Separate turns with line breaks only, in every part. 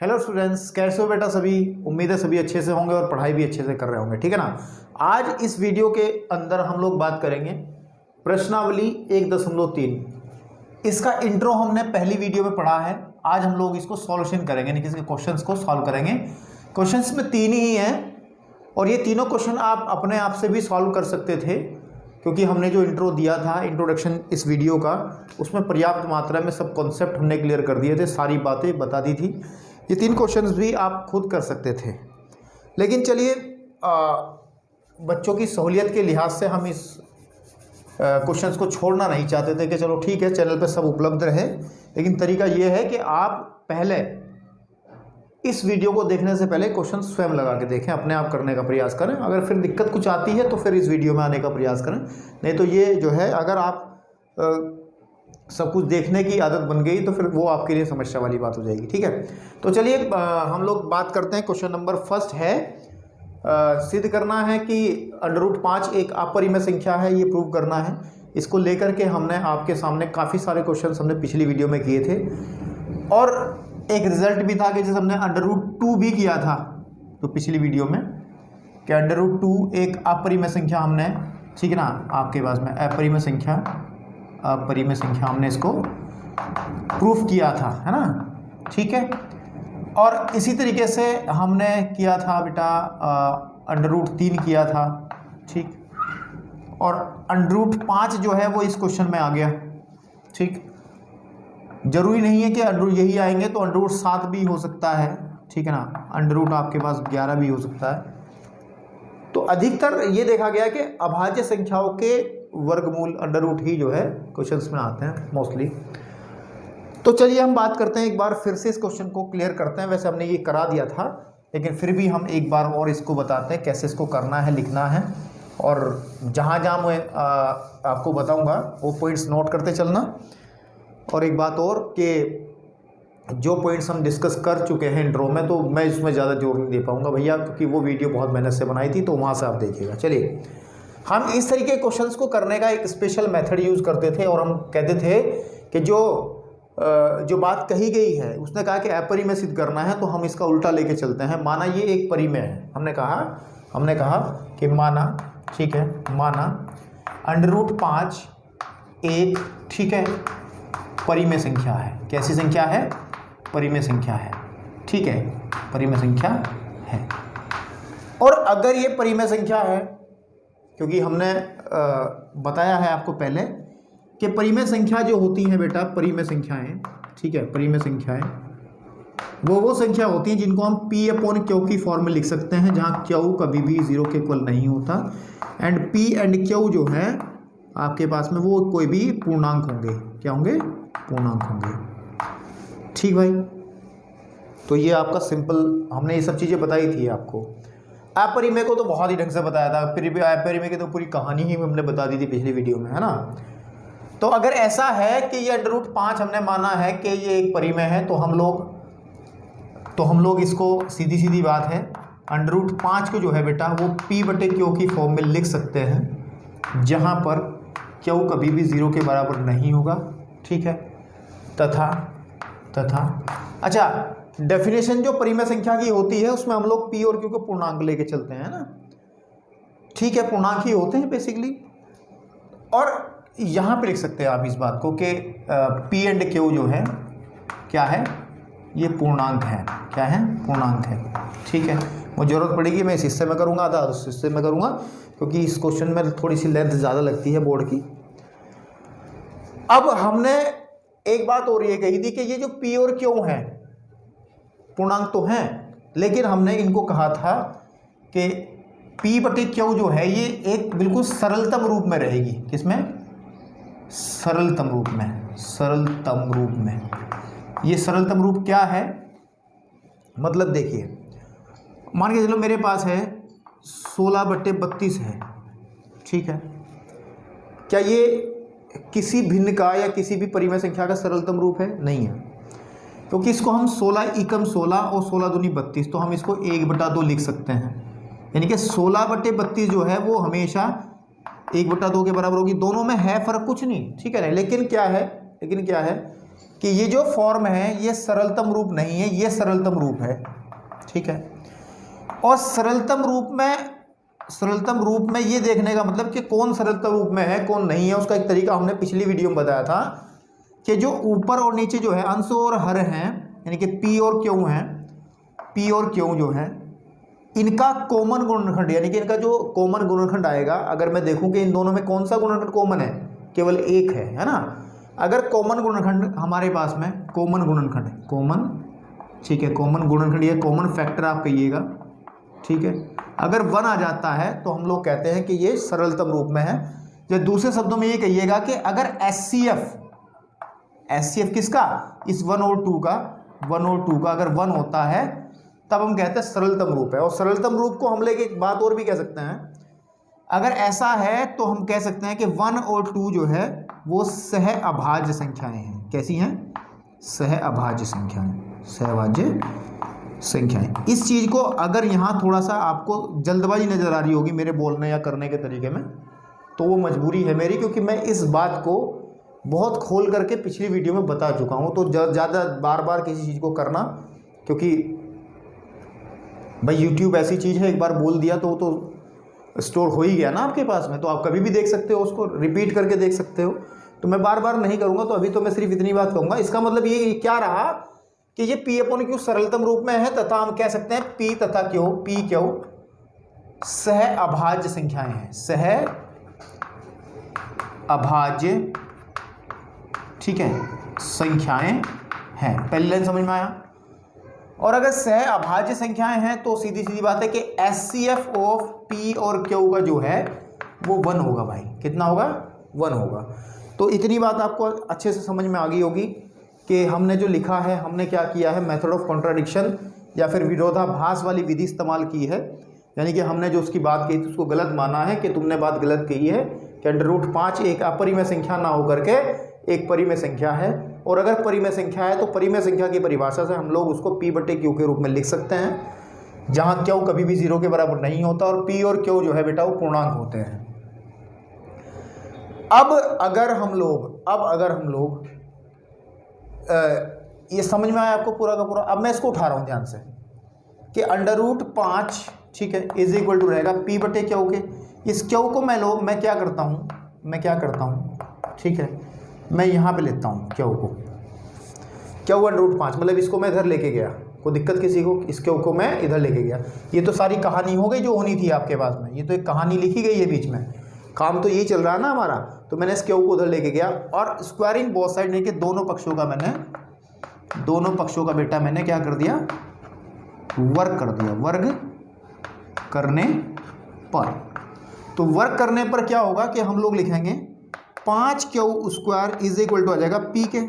Hello students, कैसे हो बेटा? सभी उम्मीद है सभी अच्छे से होंगे और पढ़ाई भी अच्छे से कर रहे होंगे, ठीक है ना। आज इस वीडियो के अंदर हम लोग बात करेंगे प्रश्नावली 1.3। इसका इंट्रो हमने पहली वीडियो में पढ़ा है। आज हम लोग इसको सॉल्यूशन करेंगे, यानी कि इसके क्वेश्चंस को सॉल्व करेंगे। क्वेश्चंस में 3 ही हैं और ये तीनों क्वेश्चन आप अपने आप से भी सॉल्व कर सकते थे, क्योंकि हमने जो इंट्रो दिया था, इंट्रोडक्शन इस वीडियो का, उसमें पर्याप्त मात्रा में सब कॉन्सेप्ट हमने क्लियर कर दिए थे, सारी बातें बता दी थी। ये 3 क्वेश्चंस भी आप खुद कर सकते थे, लेकिन चलिए बच्चों की सहूलियत के लिहाज से हम इस क्वेश्चंस को छोड़ना नहीं चाहते थे कि चलो ठीक है, चैनल पे सब उपलब्ध रहे। लेकिन तरीका ये है कि आप पहले इस वीडियो को देखने से पहले क्वेश्चन स्वयं लगा के देखें, अपने आप करने का प्रयास करें। अगर फिर दिक्कत कुछ आती है तो फिर इस वीडियो में आने का प्रयास करें, नहीं तो ये जो है, अगर आप सब कुछ देखने की आदत बन गई तो फिर वो आपके लिए समस्या वाली बात हो जाएगी, ठीक है। तो चलिए हम लोग बात करते हैं। क्वेश्चन नंबर फर्स्ट है, सिद्ध करना है कि √5 एक अपरिमेय संख्या है, ये प्रूव करना है। इसको लेकर के हमने आपके सामने काफ़ी सारे क्वेश्चन हमने पिछली वीडियो में किए थे, और एक रिजल्ट भी था कि जैसे हमने √2 भी किया था तो पिछली वीडियो में, कि √2 एक अपरिमेय संख्या हमने, ठीक है ना, आपके पास में अपरिमेय संख्या हमने इसको प्रूफ किया था, है ना, ठीक है। और इसी तरीके से हमने किया था बेटा √3 किया था, ठीक, और √5 जो है वो इस क्वेश्चन में आ गया, ठीक। जरूरी नहीं है कि यही आएंगे, तो √7 भी हो सकता है, ठीक है ना, आपके पास 11 भी हो सकता है। तो अधिकतर ये देखा गया कि अभाज्य संख्याओं के वर्गमूल √ ही जो है क्वेश्चंस में आते हैं मोस्टली। तो चलिए हम बात करते हैं, एक बार फिर से इस क्वेश्चन को क्लियर करते हैं। वैसे हमने ये करा दिया था, लेकिन फिर भी हम एक बार और इसको बताते हैं कैसे इसको करना है, लिखना है। और जहाँ जहाँ मैं आपको बताऊँगा वो पॉइंट्स नोट करते चलना। और एक बात और कि जो पॉइंट्स हम डिस्कस कर चुके हैं इंट्रो में, तो मैं इसमें ज़्यादा जोर नहीं दे पाऊँगा भैया, क्योंकि वो वीडियो बहुत मेहनत से बनाई थी, तो वहाँ से आप देखिएगा। चलिए, हम इस तरीके के क्वेश्चंस को करने का एक स्पेशल मेथड यूज़ करते थे, और हम कहते थे कि जो बात कही गई है, उसने कहा कि अपरिमेय सिद्ध करना है, तो हम इसका उल्टा लेके चलते हैं। माना ये एक परिमेय है, हमने कहा कि माना, ठीक है, माना √5 एक, ठीक है, परिमेय संख्या है। कैसी संख्या है? परिमेय संख्या है, ठीक है, परिमेय संख्या है। और अगर ये परिमेय संख्या है, क्योंकि हमने बताया है आपको पहले कि परिमेय संख्या जो होती है बेटा, परिमेय संख्याएं, ठीक है, परिमेय संख्याएं वो संख्या होती हैं जिनको हम P/Q की फॉर्म में लिख सकते हैं, जहाँ Q कभी भी 0 के इक्वल नहीं होता, एंड P एंड Q जो है आपके पास में वो कोई भी पूर्णांक होंगे। क्या होंगे? पूर्णांक होंगे, ठीक भाई। तो ये आपका सिंपल, हमने ये सब चीज़ें बताई थी आपको। अपरिमेय को तो बहुत ही ढंग से बताया था, अपरिमेय की तो पूरी कहानी ही हमने बता दी थी पिछली वीडियो में, है ना। तो अगर ऐसा है कि ये √5 हमने माना है कि ये एक परिमेय है, तो हम लोग इसको सीधी बात है, √5 को जो है बेटा वो P/Q की फॉर्म में लिख सकते हैं, जहाँ पर Q कभी भी 0 के बराबर नहीं होगा, ठीक है। तथा अच्छा, डेफिनेशन जो परिमेय संख्या की होती है उसमें हम लोग P और Q को पूर्णांक लेके चलते हैं ना, ठीक है, पूर्णांक ही होते हैं बेसिकली। और यहाँ पे लिख सकते हैं आप इस बात को कि P एंड Q जो है क्या है? ये पूर्णांक है। क्या है? पूर्णांक है, ठीक है। मुझे ज़रूरत पड़ेगी मैं इस हिस्से में करूँगा, आधा उस हिस्से में करूँगा, क्योंकि इस क्वेश्चन में थोड़ी सी लेंथ ज़्यादा लगती है बोर्ड की। अब हमने एक बात और ये कही थी कि ये जो P और Q है पूर्णांक तो हैं, लेकिन हमने इनको कहा था कि P/Q जो है ये एक बिल्कुल सरलतम रूप में रहेगी। किसमें? सरलतम रूप में। ये सरलतम रूप क्या है? मतलब देखिए, मान के चलो मेरे पास है 16/32 है, ठीक है। क्या ये किसी भिन्न का या किसी भी परिमेय संख्या का सरलतम रूप है? नहीं है, क्योंकि इसको हम 16 × 16 और 16 दूनी 32, तो हम इसको 1/2 लिख सकते हैं। यानी कि 16/32 जो है वो हमेशा 1/2 के बराबर होगी। दोनों में है फर्क कुछ नहीं, ठीक है ना। लेकिन क्या है कि ये जो फॉर्म है ये सरलतम रूप नहीं है, ये सरलतम रूप है, ठीक है। और सरलतम रूप में ये देखने का मतलब कि कौन सरलतम रूप में है कौन नहीं है, उसका एक तरीका हमने पिछली वीडियो में बताया था कि जो ऊपर और नीचे जो है अंश और हर हैं, यानी कि पी और क्यू हैं, पी और क्यू जो है इनका कॉमन गुणनखंड, यानी कि इनका जो कॉमन गुणनखंड आएगा, अगर मैं देखूं कि इन दोनों में कौन सा गुणनखंड कॉमन है, केवल एक है ना। अगर कॉमन गुणनखंड हमारे पास में कॉमन गुणनखंड है, कॉमन, ठीक है, कॉमन गुणनखंड ये कॉमन फैक्टर आप कहिएगा, ठीक है। अगर 1 आ जाता है तो हम लोग कहते हैं कि ये सरलतम रूप में है। या दूसरे शब्दों में ये कहिएगा कि अगर एचसीएफ किसका, इस 1 और 2 का अगर 1 होता है तब हम कहते हैं सरलतम रूप है। और सरलतम रूप को हम लेके एक बात और भी कह सकते हैं, अगर ऐसा है तो हम कह सकते हैं कि 1 और 2 जो है वो सह अभाज्य संख्याएं हैं। कैसी हैं? सह अभाज्य संख्याएं, सहअभाज्य संख्याएं। इस चीज़ को अगर यहाँ थोड़ा सा आपको जल्दबाजी नज़र आ रही होगी मेरे बोलने या करने के तरीके में, तो वो मजबूरी है मेरी, क्योंकि मैं इस बात को बहुत खोल करके पिछली वीडियो में बता चुका हूँ। तो ज़्यादा बार बार किसी चीज़ को करना, क्योंकि भाई YouTube ऐसी चीज़ है, एक बार बोल दिया तो स्टोर हो ही गया ना आपके पास में, तो आप कभी भी देख सकते हो, उसको रिपीट करके देख सकते हो। तो मैं बार बार नहीं करूँगा, तो अभी तो मैं सिर्फ इतनी बात कहूँगा। इसका मतलब ये क्या रहा कि ये P अपॉन Q सरलतम रूप में है, तथा हम कह सकते हैं P तथा Q, P Q सह अभाज्य संख्याएं हैं, सह अभाज्य, ठीक है, संख्याएं हैं। पहली लाइन समझ में आया? और अगर सह अभाज्य संख्याएं हैं तो सीधी सीधी बात है कि एचसीएफ ऑफ P और Q का जो है वो 1 होगा भाई। कितना होगा? 1 होगा। तो इतनी बात आपको अच्छे से समझ में आ गई होगी कि हमने जो लिखा है, हमने क्या किया है, मेथड ऑफ कॉन्ट्राडिक्शन या फिर विरोधाभास वाली विधि इस्तेमाल की है। यानी कि हमने जो उसकी बात कही थी उसको गलत माना है कि तुमने बात गलत कही है कि √5 एक अपरिमेय संख्या ना होकर के एक परिमेय संख्या है। और अगर परिमेय संख्या है तो परिमेय संख्या की परिभाषा से हम लोग उसको P/Q के रूप में लिख सकते हैं, जहाँ Q कभी भी 0 के बराबर नहीं होता और P और Q जो है बेटा वो पूर्णांक होते हैं। अब अगर हम लोग ये समझ में आया आपको पूरा का पूरा? अब मैं इसको उठा रहा हूँ ध्यान से कि √5, ठीक है, इज इक्वल टू रहेगा P/Q के। इस Q को मैं क्या करता हूँ, ठीक है, मैं यहाँ पे लेता हूँ Q को, Q √5, मतलब इसको मैं इधर लेके गया, कोई दिक्कत किसी को? इस Q को मैं इधर लेके गया। ये तो सारी कहानी हो गई जो होनी थी आपके पास में, ये तो एक कहानी लिखी गई है बीच में, काम तो यही चल रहा है ना हमारा। तो मैंने इस Q को उधर लेके गया और स्क्वायरिंग बोथ साइड, यानी कि दोनों पक्षों का बेटा मैंने क्या कर दिया? वर्ग कर दिया। वर्ग करने पर, तो वर्ग करने पर क्या होगा कि हम लोग लिखेंगे 5Q² इज इक्वल टू आ जाएगा P के,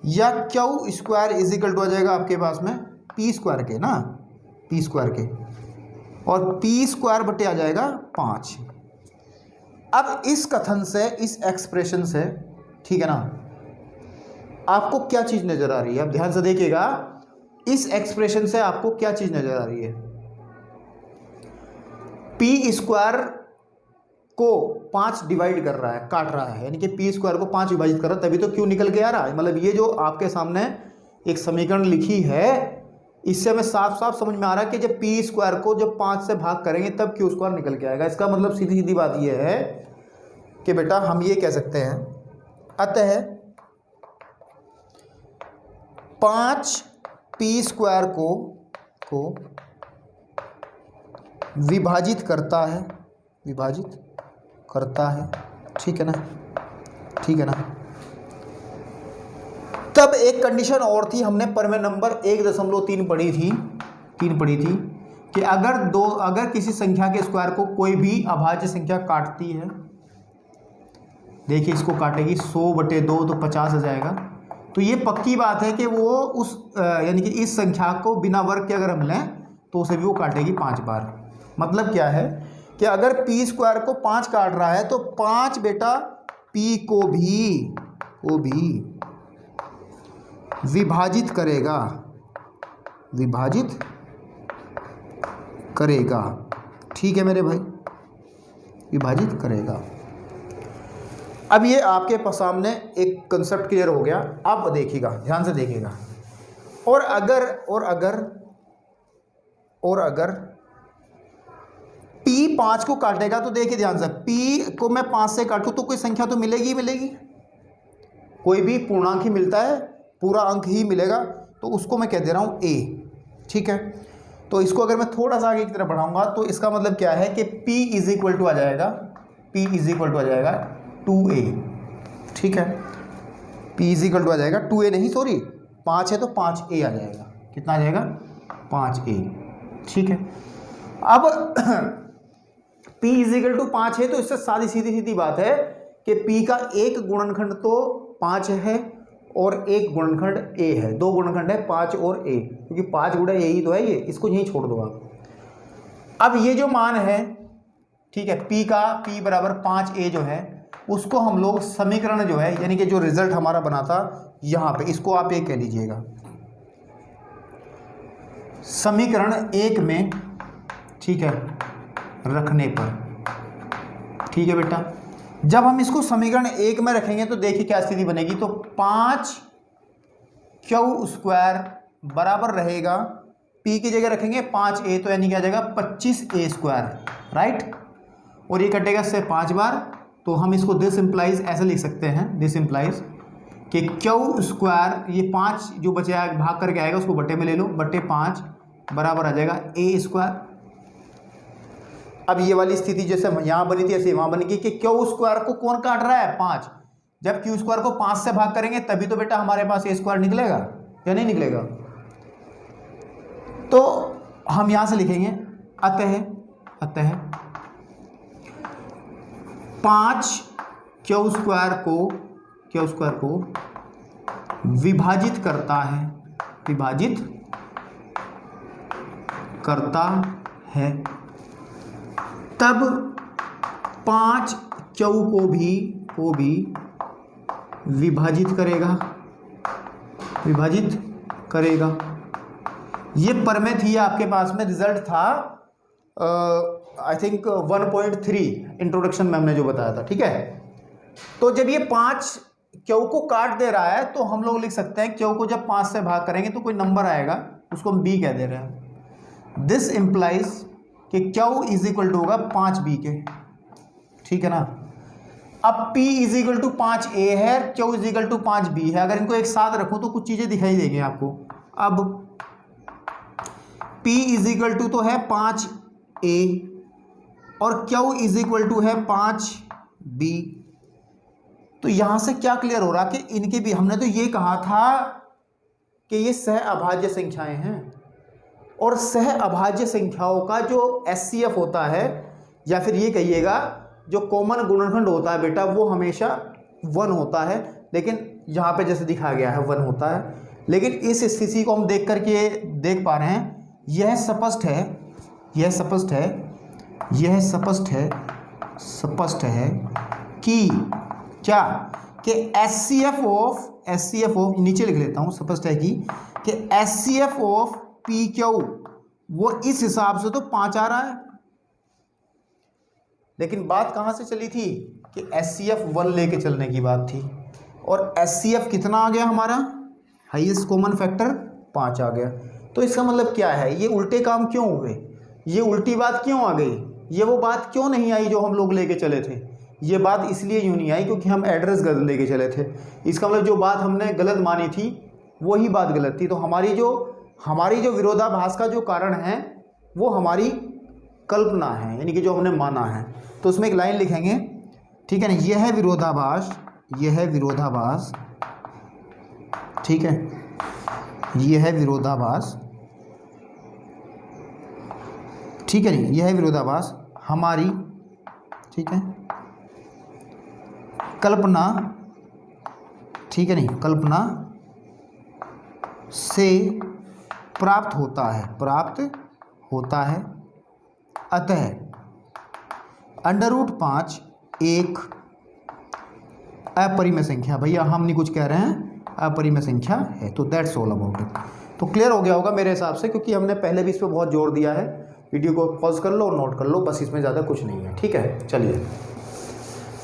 या Q² इज इक्वल टू आ जाएगा आपके पास में P² के ना, P² के, और P² बटे आ जाएगा 5। अब इस कथन से, इस एक्सप्रेशन से, ठीक है ना, आपको क्या चीज़ नज़र आ रही है? अब ध्यान से देखिएगा, इस एक्सप्रेशन से आपको क्या चीज़ नज़र आ रही है? P² को 5 डिवाइड कर रहा है, काट रहा है, यानी कि P² को 5 विभाजित कर रहा है, तभी तो Q निकल के आ रहा है। मतलब ये जो आपके सामने एक समीकरण लिखी है, इससे हमें साफ साफ समझ में आ रहा है कि जब P² को जब 5 से भाग करेंगे तब Q² निकल के आएगा। इसका मतलब सीधी सीधी बात यह है कि बेटा हम ये कह सकते हैं, अतः 5 P² को विभाजित करता है, ठीक है ना, ठीक है ना। तब एक कंडीशन और थी, हमने परिमेय नंबर 1.3 पढ़ी थी कि अगर किसी संख्या के स्क्वायर को कोई भी अभाज्य संख्या काटती है, देखिए इसको काटेगी 100/2 तो 50 आ जाएगा। तो ये पक्की बात है कि वो उस यानी कि इस संख्या को बिना वर्ग के अगर हम लें तो उसे भी वो काटेगी 5 बार। मतलब क्या है कि अगर P² को 5 काट रहा है तो 5 बेटा P को भी विभाजित करेगा, ठीक है मेरे भाई, विभाजित करेगा। अब ये आपके सामने एक कंसेप्ट क्लियर हो गया। अब देखिएगा, ध्यान से देखिएगा, और अगर P 5 को काटेगा तो देखिए ध्यान से, P को मैं 5 से काटूं तो कोई संख्या तो मिलेगी, कोई भी पूर्णांक ही मिलता है, पूरा अंक ही मिलेगा, तो उसको मैं कह दे रहा हूं A। ठीक है, तो इसको अगर मैं थोड़ा सा आगे की तरफ बढ़ाऊंगा तो इसका मतलब क्या है कि P इज इक्वल टू आ जाएगा 2A। ठीक है, P इज इक्वल टू आ जाएगा 2A, नहीं सॉरी 5 है तो 5A आ जाएगा। कितना आ जाएगा? 5A। ठीक है, अब P इज इक्वल टू 5 है तो इससे सादी सीधी बात है कि P का एक गुणनखंड तो 5 है और एक गुणनखंड A है, दो गुणनखंड है 5 और A, क्योंकि 5 गुणा A ही तो है ये, इसको यहीं छोड़ दो आप। अब ये जो मान है, ठीक है, P बराबर 5A जो है, उसको हम लोग समीकरण जो है, यानी कि जो रिजल्ट हमारा बना था यहां पे, इसको आप एक कह लीजिएगा समीकरण 1 में, ठीक है, रखने पर। ठीक है बेटा, जब हम इसको समीकरण 1 में रखेंगे तो देखिए क्या स्थिति बनेगी। तो 5Q² बराबर रहेगा, P की जगह रखेंगे 5A, तो यानी क्या आ जाएगा 25A², राइट। और ये कटेगा इससे 5 बार, तो हम इसको दिस इंप्लाइज ऐसे लिख सकते हैं, दिस इंप्लाइज कि Q², ये 5 जो बचे भाग करके आएगा उसको बट्टे में ले लो, बट्टे 5 बराबर आ जाएगा A²। अब ये वाली स्थिति जैसे यहाँ बनी थी ऐसे वहाँ बनेगी कि Q² को कौन काट रहा है? 5। जब Q² को 5 से भाग करेंगे तभी तो बेटा हमारे पास A² निकलेगा या नहीं निकलेगा। तो हम यहाँ से लिखेंगे अतः 5Q² को विभाजित करता है, तब 5Q को भी विभाजित करेगा। ये परमेय थी आपके पास में, रिजल्ट था आई थिंक 1.3 इंट्रोडक्शन में हमने जो बताया था। ठीक है, तो जब ये 5Q को काट दे रहा है तो हम लोग लिख सकते हैं Q को जब 5 से भाग करेंगे तो कोई नंबर आएगा, उसको हम B कह दे रहे हैं। दिस इंप्लाइज कि Q इज इक्वल टू होगा 5B के। ठीक है ना। अब P is equal to 5A है, Q is equal to 5B है। अगर इनको एक साथ रखूं तो कुछ चीजें दिखाई देंगी आपको। अब P इज इक्वल टू तो है 5A और Q इज इक्वल टू है 5B। तो यहां से क्या क्लियर हो रहा कि इनके भी, हमने तो ये कहा था कि ये सह अभाज्य संख्याएं हैं और सह अभाज्य संख्याओं का जो HCF होता है, या फिर ये कहिएगा जो कॉमन गुणनखंड होता है बेटा, वो हमेशा 1 होता है। लेकिन यहाँ पे जैसे दिखाया गया है 1 होता है, लेकिन इस स्थिति को हम देख करके देख पा रहे हैं, यह स्पष्ट है कि क्या कि HCF ऑफ नीचे लिख लेता हूँ, स्पष्ट है कि HCF ऑफ PQ वो इस हिसाब से तो 5 आ रहा है। लेकिन बात कहां से चली थी कि HCF 1 लेके चलने की बात थी, और HCF कितना आ गया हमारा, हाईएस्ट कॉमन फैक्टर 5 आ गया। तो इसका मतलब क्या है, ये उल्टे काम क्यों हुए, ये उल्टी बात क्यों आ गई, ये वो बात क्यों नहीं आई जो हम लोग लेके चले थे। ये बात इसलिए यूं नहीं आई क्योंकि हम एड्रेस गलत लेके चले थे। इसका मतलब जो बात हमने गलत मानी थी वही बात गलत थी। तो हमारी जो विरोधाभास का जो कारण है वो हमारी कल्पना है, यानी कि जो हमने माना है। तो उसमें एक लाइन लिखेंगे, ठीक है ना, यह है विरोधाभास, ठीक है, यह है विरोधाभास, ठीक है नहीं, यह है विरोधाभास हमारी, ठीक है, कल्पना, ठीक है नहीं, कल्पना से प्राप्त होता है। अतः √5 एक अपरिमेय संख्या, भैया हम नहीं कुछ कह रहे हैं, अपरिमेय संख्या है। तो दैट्स ऑल अबाउट इट। तो क्लियर हो गया होगा मेरे हिसाब से, क्योंकि हमने पहले भी इस पर बहुत जोर दिया है। वीडियो को पॉज कर लो और नोट कर लो, बस इसमें ज़्यादा कुछ नहीं है। ठीक है, चलिए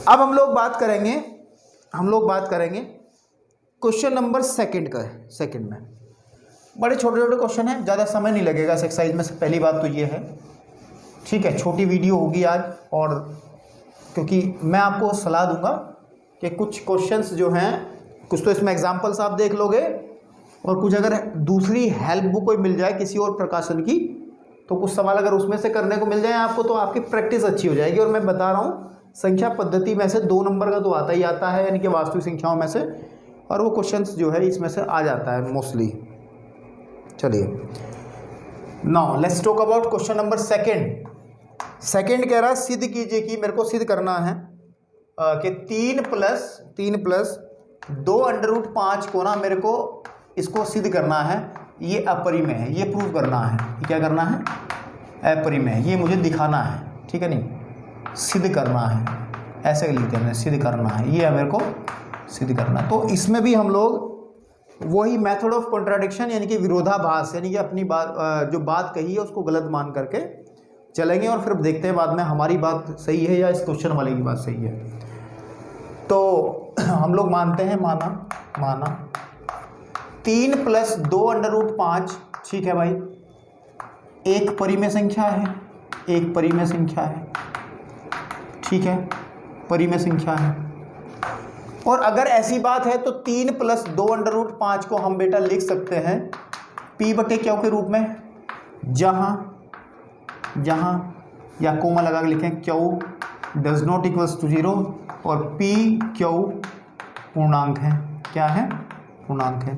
अब हम लोग बात करेंगे हम लोग बात करेंगे क्वेश्चन नंबर सेकंड का है। सेकंड में बड़े छोटे छोटे क्वेश्चन हैं, ज़्यादा समय नहीं लगेगा इस एक्सरसाइज में से, पहली बात तो ये है। ठीक है, छोटी वीडियो होगी आज, और क्योंकि मैं आपको सलाह दूंगा कि कुछ क्वेश्चंस जो हैं, कुछ तो इसमें एग्जांपल्स आप देख लोगे, और कुछ अगर दूसरी हेल्प बुक कोई मिल जाए किसी और प्रकाशन की, तो कुछ सवाल अगर उसमें से करने को मिल जाए आपको, तो आपकी प्रैक्टिस अच्छी हो जाएगी। और मैं बता रहा हूँ संख्या पद्धति में से 2 नंबर का तो आता ही आता है, यानी कि वास्तविक संख्याओं में से, और वो क्वेश्चंस जो है इसमें से आ जाता है मोस्टली। चलिए, now let's talk about question number second. Second कह रहा है सिद्ध कीजिए कि, मेरे को सिद्ध करना है कि 3 प्लस 2 अंडर रूट 5 को ना, मेरे को इसको सिद्ध करना है, ये अपरिमेय है, ये प्रूव करना है। ये क्या करना है? अपरिमेय है, ये मुझे दिखाना है। ठीक है, नहीं सिद्ध करना है, ऐसे लिखते हैं, सिद्ध करना है, ये मेरे को सिद्ध करना है। तो इसमें भी हम लोग वही मेथड ऑफ कॉन्ट्राडिक्शन, यानी कि विरोधाभास, यानी कि अपनी बात जो बात कही है उसको गलत मान करके चलेंगे, और फिर देखते हैं बाद में हमारी बात सही है या इस क्वेश्चन वाले की बात सही है। तो हम लोग मानते हैं, माना 3 प्लस 2 अंडर रूट 5, ठीक है भाई, एक परिमेय संख्या है, एक परिमेय संख्या है। ठीक है, परिमेय संख्या है। और अगर ऐसी बात है तो 3 प्लस 2 अंडर रूट 5 को हम बेटा लिख सकते हैं P बटे क्यू के रूप में, जहाँ या कोमा लगा के लिखें Q does not equals to 0, और P क्यू पूर्णांक है। क्या है? पूर्णांक है।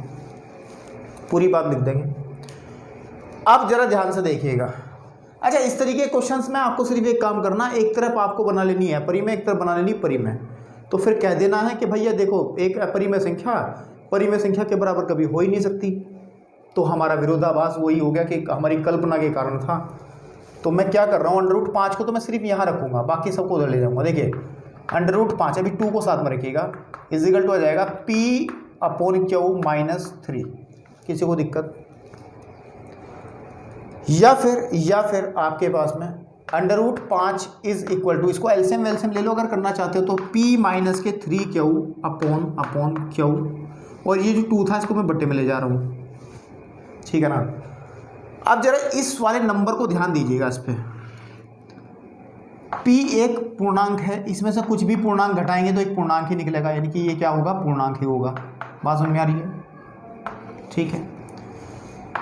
पूरी बात लिख देंगे। अब जरा ध्यान से देखिएगा। अच्छा, इस तरीके के क्वेश्चंस में आपको सिर्फ एक काम करना, एक तरफ आपको बना लेनी है परिमेय, एक तरफ बना लेनी परिमेय। तो फिर कह देना है कि भैया देखो, एक अपरिमेय संख्या परिमेय संख्या के बराबर कभी हो ही नहीं सकती। तो हमारा विरोधाभास वही हो गया कि हमारी कल्पना के कारण था। तो मैं क्या कर रहा हूँ, अंडर रूट 5 को तो मैं सिर्फ यहाँ रखूँगा, बाकी सबको उधर ले जाऊँगा। देखिए अंडर रूट 5, अभी 2 को साथ में रखिएगा, इजिकल टू आ जाएगा P अपॉन क्यू -3। किसी को दिक्कत? या फिर आपके पास में under root 5 is equal to, इसको एलसीएम वेलसीएम ले लो अगर करना चाहते हो, तो P माइनस के 3Q अपॉन Q, और ये जो 2 था इसको मैं बट्टे में ले जा रहा हूँ। ठीक है ना? अब जरा इस वाले नंबर को ध्यान दीजिएगा, इस पे P एक पूर्णांक है, इसमें से कुछ भी पूर्णांक घटाएंगे तो एक पूर्णांक ही निकलेगा, यानी कि ये क्या होगा? पूर्णांक ही होगा। बात समझ में आ रही है? ठीक है।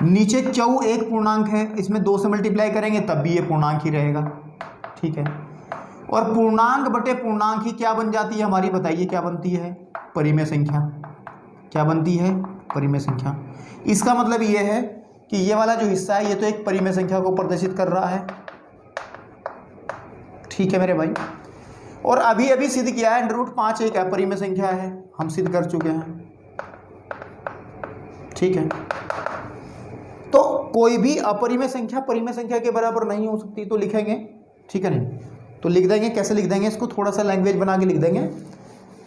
नीचे Q एक पूर्णांक है, इसमें 2 से मल्टीप्लाई करेंगे तब भी ये पूर्णांक ही रहेगा। ठीक है, और पूर्णांक बटे पूर्णांक ही क्या बन जाती है हमारी? बताइए क्या बनती है? परिमेय संख्या। क्या बनती है? परिमेय संख्या। इसका मतलब ये है कि ये वाला जो हिस्सा है ये तो एक परिमेय संख्या को प्रदर्शित कर रहा है। ठीक है मेरे भाई, और अभी अभी सिद्ध किया है अंडर रूट 5 एक अपरिमेय संख्या है, हम सिद्ध कर चुके हैं। ठीक है, तो कोई भी अपरिमेय संख्या परिमेय संख्या के बराबर नहीं हो सकती, तो लिखेंगे। ठीक है, नहीं तो लिख देंगे। कैसे लिख देंगे इसको? थोड़ा सा लैंग्वेज बना के लिख देंगे।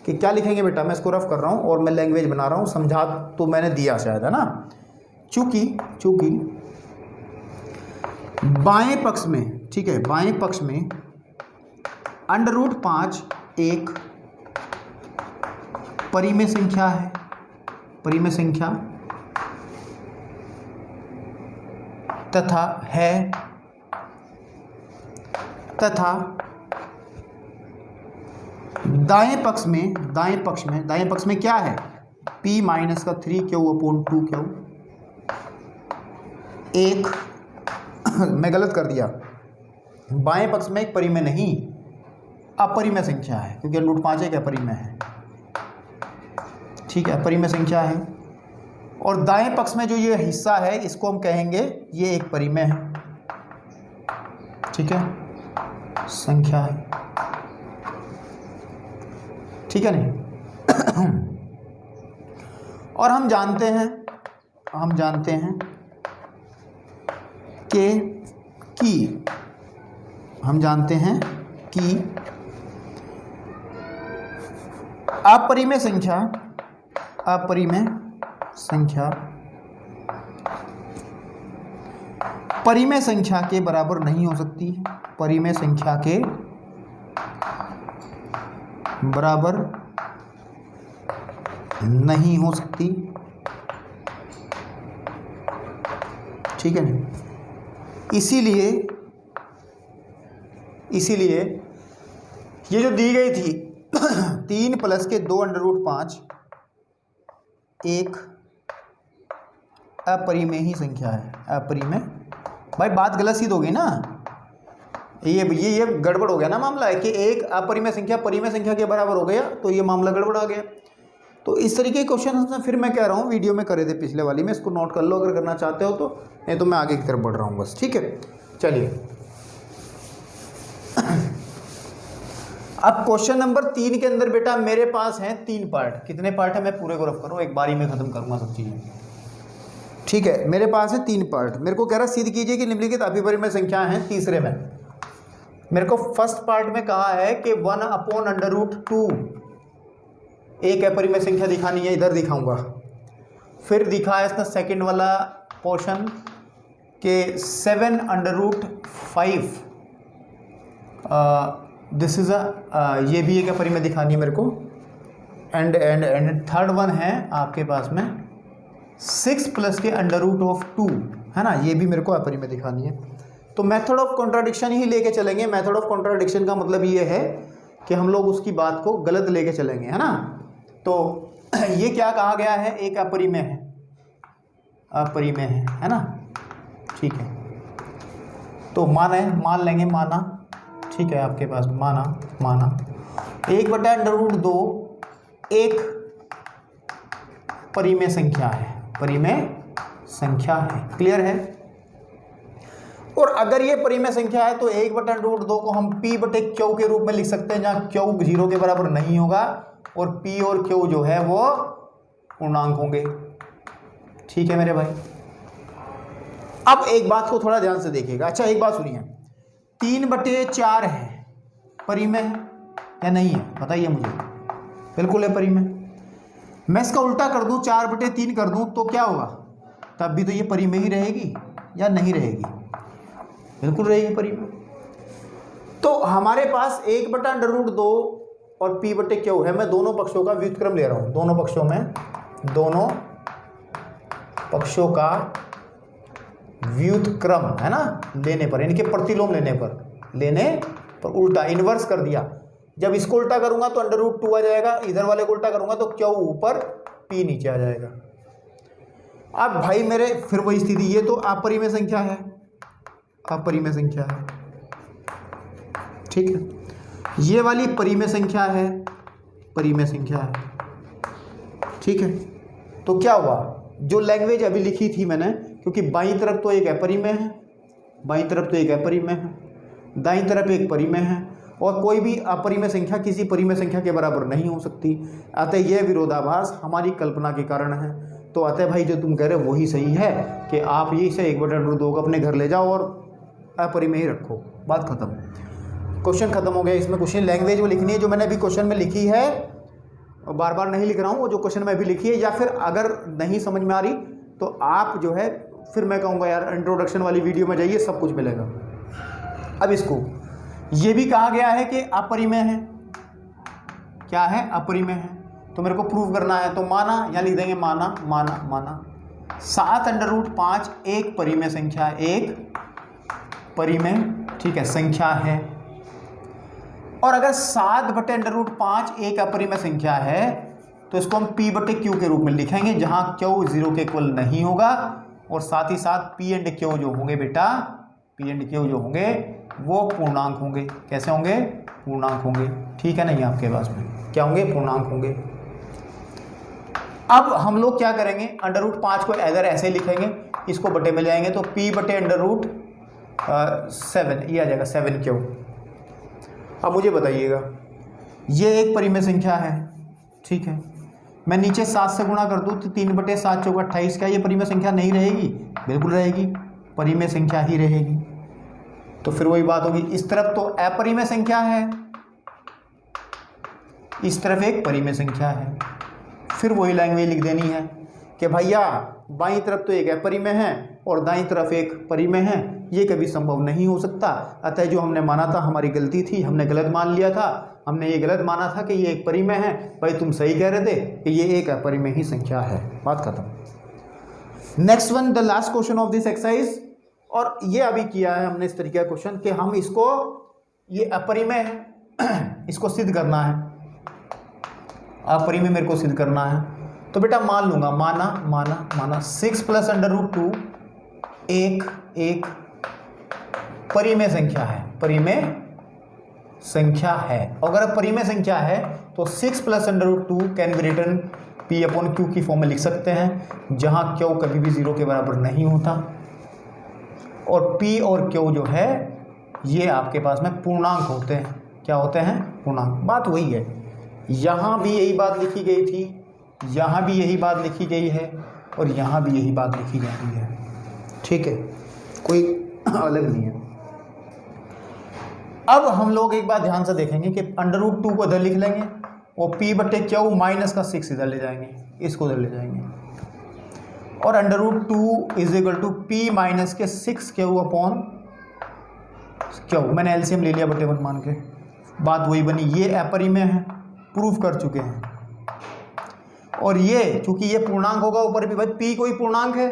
कि क्या लिखेंगे बेटा? मैं इसको रफ कर रहा हूँ और मैं लैंग्वेज बना रहा हूँ, समझा तो मैंने दिया शायद, है ना? चूंकि बाएं पक्ष में, ठीक है, बाएं पक्ष में अंडर रूट 5 एक परिमेय संख्या है, परिमेय संख्या, तथा दाएं पक्ष में क्या है? P माइनस का 3Q अपॉन 2Q। एक मैं गलत कर दिया, बाएं पक्ष में एक परिमेय नहीं अपरिमेय संख्या है, क्योंकि अंडर रूट 5 एक अपरिमेय है। ठीक है, अपरिमेय संख्या है। और दाएं पक्ष में जो ये हिस्सा है इसको हम कहेंगे ये एक परिमेय है। ठीक है, संख्या है। ठीक है नहीं? और हम जानते हैं कि अपरिमेय संख्या परिमेय संख्या के बराबर नहीं हो सकती, परिमेय संख्या के बराबर नहीं हो सकती, ठीक है ना। इसीलिए ये जो दी गई थी 3 प्लस के 2 अंडर रूट 5 एक अपरिमेय संख्या है। अपरिमेय, भाई बात गलत सी होगी ना, ये गड़बड़ हो गया ना मामला, है कि एक अपरिमेय संख्या परिमेय संख्या के बराबर हो गया, तो ये मामला गड़बड़ आ गया। तो इस तरीके के क्वेश्चन फिर मैं कह रहा हूँ वीडियो में करे थे पिछले वाली में, इसको नोट कर लो अगर करना चाहते हो तो, नहीं तो मैं आगे की तरफ बढ़ रहा हूँ बस, ठीक है। चलिए अब क्वेश्चन नंबर 3 के अंदर बेटा मेरे पास हैं 3 पार्ट। कितने पार्ट है मैं पूरे को रफ करूँ, एक बारी में खत्म करूँगा सब चीज़ें, ठीक है। मेरे पास है 3 पार्ट। मेरे को कह रहा सिद्ध कीजिए कि निम्नलिखित अपरिमेय संख्या हैं। तीसरे में मेरे को फर्स्ट पार्ट में कहा है कि 1/√2 एक अपरिमेय संख्या दिखानी है, इधर दिखाऊंगा। फिर दिखा है इसका सेकंड वाला पोर्शन के 7/5 दिस इज ये भी एक अपरिमेय दिखानी है मेरे को। एंड थर्ड वन है आपके पास में 6 प्लस के √2 है ना, ये भी मेरे को अपरिमेय दिखानी है। तो मेथड ऑफ कॉन्ट्राडिक्शन ही लेके चलेंगे। मेथड ऑफ कॉन्ट्राडिक्शन का मतलब ये है कि हम लोग उसकी बात को गलत लेके चलेंगे, है ना। तो ये क्या कहा गया है, एक अपरिमेय है, अपरिमेय है ना, ठीक है। तो मान लेंगे माना, ठीक है, आपके पास माना 1/√2 एक परिमेय संख्या है, परिमेय संख्या है, क्लियर है। और अगर ये परिमेय संख्या है तो 1/√2 को हम p/q के रूप में लिख सकते हैं, जहां q 0 के बराबर नहीं होगा और p और q जो है वो पूर्णांक होंगे, ठीक है मेरे भाई। अब एक बात को थोड़ा ध्यान से देखिएगा। अच्छा एक बात सुनिए, 3/4 है, परिमेय है या नहीं है, बताइए मुझे। बिल्कुल है परिमेय। मैं इसका उल्टा कर दूं, 4/3 कर दूं तो क्या होगा, तब भी तो ये परिमेय ही रहेगी या नहीं रहेगी, बिल्कुल रहेगी परिमेय। तो हमारे पास 1/√2 और p/q है। मैं दोनों पक्षों का व्युत्क्रम ले रहा हूं, दोनों पक्षों का व्युत्क्रम है ना, लेने पर, इनके प्रतिलोम लेने पर उल्टा इन्वर्स कर दिया। जब इसको उल्टा करूंगा तो √2 आ जाएगा, इधर वाले को उल्टा करूंगा तो q ऊपर p नीचे आ जाएगा। अब भाई मेरे फिर वही स्थिति, ये तो अपरिमेय संख्या है, अपरिमेय संख्या है, ठीक है। ये वाली परिमेय संख्या है, परिमेय संख्या है, ठीक है। तो क्या हुआ, जो लैंग्वेज अभी लिखी थी मैंने, क्योंकि बाईं तरफ तो एक अपरिमेय है, बाईं तरफ तो एक अपरिमेय है, दाईं तरफ एक परिमेय है, और कोई भी अपरिमेय संख्या किसी परिमेय संख्या के बराबर नहीं हो सकती। अतः यह विरोधाभास हमारी कल्पना के कारण है। तो अतः भाई जो तुम कह रहे हो वही सही है कि आप ये इसे 1/√2 को अपने घर ले जाओ और अपरिमेय ही रखो, बात खत्म, क्वेश्चन खत्म हो गया। इसमें क्वेश्चन लैंग्वेज वो लिखनी है जो मैंने अभी क्वेश्चन में लिखी है, और बार बार नहीं लिख रहा हूँ, वो जो क्वेश्चन में अभी लिखी है। या फिर अगर नहीं समझ में आ रही तो आप जो है फिर मैं कहूँगा यार इंट्रोडक्शन वाली वीडियो में जाइए, सब कुछ मिलेगा। अब इसको ये भी कहा गया है कि अपरिमेय है, क्या है, अपरिमेय है, तो मेरे को प्रूव करना है। तो माना, यहाँ लिख देंगे माना 7/5 एक परिमेय संख्या, एक परिमेय, ठीक है, संख्या है। और अगर 7/√5 एक अपरिमेय संख्या है तो इसको हम p/q के रूप में लिखेंगे, जहां q 0 के इक्वल नहीं होगा, और साथ ही साथ p एंड q जो होंगे बेटा, p एंड q जो होंगे वो पूर्णांक होंगे। कैसे होंगे, पूर्णांक होंगे, ठीक है। नहीं आपके पास में क्या होंगे, पूर्णांक होंगे। अब हम लोग क्या करेंगे, √5 को इधर ऐसे लिखेंगे, इसको बटे में ले आएंगे तो p/√7 ये आ जाएगा 7q। अब मुझे बताइएगा, ये एक परिमेय संख्या है, ठीक है। मैं नीचे 7 से गुणा कर दूँ तो 3/7 = 28, क्या ये परिमेय संख्या नहीं रहेगी, बिल्कुल रहेगी, परिमेय संख्या ही रहेगी। तो फिर वही बात होगी, इस तरफ तो अपरिमेय संख्या है, इस तरफ एक परिमेय संख्या है। फिर वही लैंग्वेज लिख देनी है कि भैया बाईं तरफ तो एक अपरिमेय है और दाईं तरफ एक परिमेय है, ये कभी संभव नहीं हो सकता। अतः जो हमने माना था हमारी गलती थी, हमने गलत मान लिया था। हमने ये गलत माना था कि ये एक परिमेय है, भाई तुम सही कह रहे थे कि ये एक अपरिमेय ही संख्या है। बात खत्म। Next one, the last question of this exercise. और ये अभी किया है हमने इस तरीके का क्वेश्चन कि हम इसको, ये अपरिमेय है, इसको सिद्ध करना है, अपरिमेय मेरे को सिद्ध करना है। तो बेटा मान लूंगा, माना 6 + √2 एक परिमेय संख्या है, परिमेय संख्या है। अगर परिमेय संख्या है तो 6 + √2 कैन बी रिटन P/Q की फॉर्म में लिख सकते हैं, जहां Q कभी भी 0 के बराबर नहीं होता और P और Q जो है ये आपके पास में पूर्णांक होते हैं। क्या होते हैं? पूर्णांक। बात वही है, यहाँ भी यही बात लिखी गई थी, यहाँ भी यही बात लिखी गई है और यहाँ भी यही बात लिखी जा रही है। ठीक है, कोई अलग नहीं है। अब हम लोग एक बात ध्यान से देखेंगे कि √2 को इधर लिख लेंगे और P/Q माइनस का 6 इधर ले जाएंगे, इसको इधर ले जाएंगे और √2 = P माइनस के 6Q/Q। मैंने एलसीएम ले लिया बटे 1 मान के, बात वही बनी। ये अपरिमेय है, प्रूफ कर चुके हैं। और ये चूंकि ये पूर्णांक होगा, ऊपर भी भाई P कोई पूर्णांक है,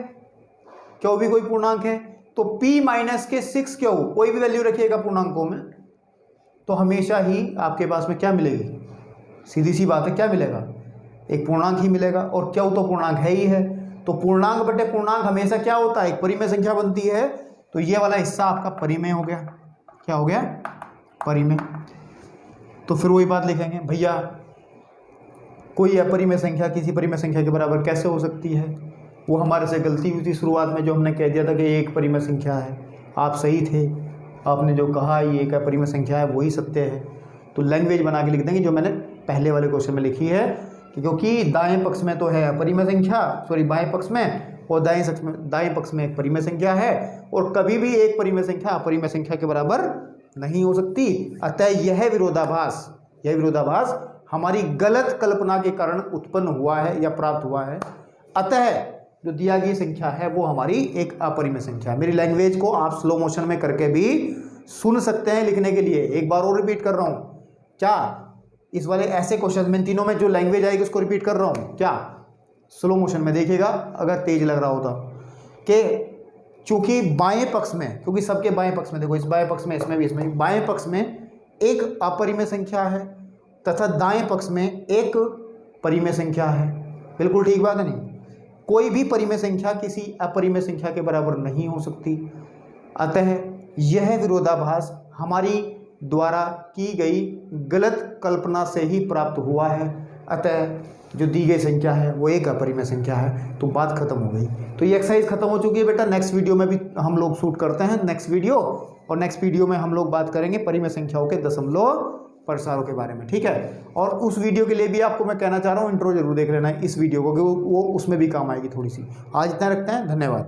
Q भी कोई पूर्णांक है, तो P माइनस के 6Q कोई भी वैल्यू रखिएगा पूर्णांकों में तो हमेशा ही आपके पास में क्या मिलेगी? सीधी सी बात है, क्या मिलेगा? एक पूर्णांक ही मिलेगा और Q तो पूर्णांक है ही है। तो पूर्णांक बटे पूर्णांक हमेशा क्या होता है? एक परिमेय संख्या बनती है। तो ये वाला हिस्सा आपका परिमेय हो गया। क्या हो गया? परिमेय। तो फिर वही बात लिखेंगे, भैया कोई अपरिमेय संख्या किसी परिमेय संख्या के बराबर कैसे हो सकती है? वो हमारे से गलती हुई थी शुरुआत में, जो हमने कह दिया था कि ये एक परिमेय संख्या है। आप सही थे, आपने जो कहा ये एक अपरिमेय संख्या है वही सत्य है। तो लैंग्वेज बना के लिख देंगे जो मैंने पहले वाले क्वेश्चन में लिखी है, क्योंकि दाएं पक्ष में तो है अपरिमेय संख्या, सॉरी बाएं पक्ष में, और दाएं पक्ष में एक परिमेय संख्या है और कभी भी एक परिमेय संख्या अपरिमेय संख्या के बराबर नहीं हो सकती। अतः यह विरोधाभास हमारी गलत कल्पना के कारण उत्पन्न हुआ है या प्राप्त हुआ है। अतः जो दिया गई संख्या है वो हमारी एक अपरिमेय संख्या है। मेरी लैंग्वेज को आप स्लो मोशन में करके भी सुन सकते हैं लिखने के लिए। एक बार और रिपीट कर रहा हूँ, क्या इस वाले ऐसे क्वेश्चन में तीनों में जो लैंग्वेज आएगी उसको रिपीट कर रहा हूँ, क्या स्लो मोशन में देखिएगा अगर तेज लग रहा होता कि चूंकि बाएं पक्ष में, क्योंकि सबके बाएं पक्ष में, देखो इस बाएं पक्ष में, इसमें भी, इसमें भी बाएं पक्ष में एक अपरिमेय संख्या है तथा दाएं पक्ष में एक परिमेय संख्या है। बिल्कुल ठीक बात है नहीं? कोई भी परिमेय संख्या किसी अपरिमेय संख्या के बराबर नहीं हो सकती। अतः यह विरोधाभास हमारी द्वारा की गई गलत कल्पना से ही प्राप्त हुआ है। अतः जो दी गई संख्या है वो एक अपरिमेय संख्या है। तो बात खत्म हो गई। तो ये एक्सरसाइज खत्म हो चुकी है बेटा। नेक्स्ट वीडियो में भी हम लोग शूट करते हैं नेक्स्ट वीडियो, और नेक्स्ट वीडियो में हम लोग बात करेंगे परिमेय संख्याओं के दशमलव प्रसारों के बारे में। ठीक है, और उस वीडियो के लिए भी आपको मैं कहना चाह रहा हूँ इंट्रो जरूर देख लेना है इस वीडियो को, वो उसमें भी काम आएगी थोड़ी सी। आज इतना रखते हैं, धन्यवाद।